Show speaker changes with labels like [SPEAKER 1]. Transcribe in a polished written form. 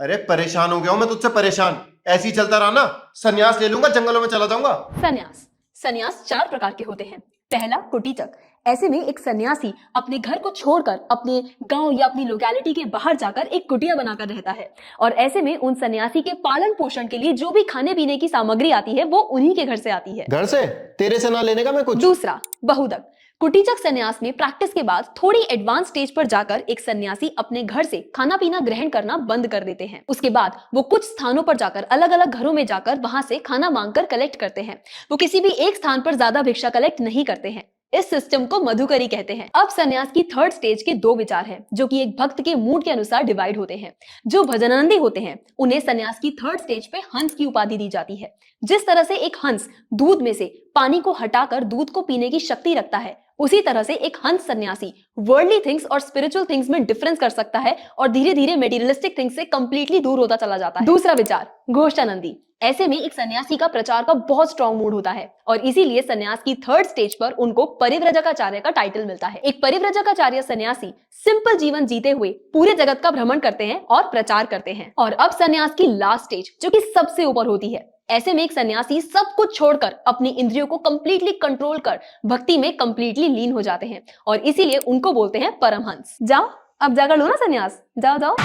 [SPEAKER 1] अरे परेशान हो गया हूं मैं तुझसे परेशान। ऐसे ही चलता रहा ना, संन्यास ले लूंगा, जंगलों में चला जाऊंगा।
[SPEAKER 2] सन्यास सन्यास 4 प्रकार के होते हैं। पहला, कुटीचक। ऐसे में एक सन्यासी अपने घर को छोड़कर अपने गांव या अपनी लोकेलिटी के बाहर जाकर एक कुटिया बनाकर रहता है, और ऐसे में उन सन्यासी के पालन पोषण के लिए जो भी खाने पीने की सामग्री आती है वो उन्हीं के घर से आती है।
[SPEAKER 1] घर से? तेरे से ना लेने का मैं कुछ।
[SPEAKER 2] दूसरा, बहुदक। कुटीचक सन्यास में प्रैक्टिस के बाद थोड़ी एडवांस स्टेज पर जाकर एक सन्यासी अपने घर से खाना पीना ग्रहण करना बंद कर देते हैं। उसके बाद वो कुछ स्थानों पर जाकर अलग अलग घरों में जाकर वहां से खाना मांगकर कलेक्ट करते हैं। वो किसी भी एक स्थान पर ज्यादा भिक्षा कलेक्ट नहीं करते हैं। इस सिस्टम को मधुकरी कहते हैं। अब सन्यास की थर्ड स्टेज के 2 विचार हैं, जो कि एक भक्त के मूड के अनुसार डिवाइड होते हैं। जो भजनानंदी होते हैं उन्हें सन्यास की थर्ड स्टेज पे हंस की उपाधि दी जाती है। जिस तरह से एक हंस दूध में से पानी को हटाकर दूध को पीने की शक्ति रखता है, उसी तरह से एक हंस सन्यासी वर्ल्डली थिंग्स और स्पिरिचुअल थिंग्स में डिफरेंस कर सकता है और धीरे धीरे मेटीरियलिस्टिक थिंग्स से कंप्लीटली दूर होता चला जाता है। दूसरा विचार, घोषानंदी। ऐसे में एक सन्यासी का प्रचार का बहुत स्ट्रॉन्ग मूड होता है और इसीलिए सन्यास की थर्ड स्टेज पर उनको परिव्रजकाचार्य का टाइटल मिलता है। एक परिव्रजकाचार्य सन्यासी सिंपल जीवन जीते हुए पूरे जगत का भ्रमण करते हैं और प्रचार करते हैं। और अब सन्यास की लास्ट स्टेज, जो कि सबसे ऊपर होती है। ऐसे में एक सन्यासी सब कुछ छोड़कर अपनी इंद्रियों को कंप्लीटली कंट्रोल कर भक्ति में कंप्लीटली लीन हो जाते हैं और इसीलिए उनको बोलते हैं परमहंस। जाओ अब जाकर लो ना सन्यास, जाओ जाओ।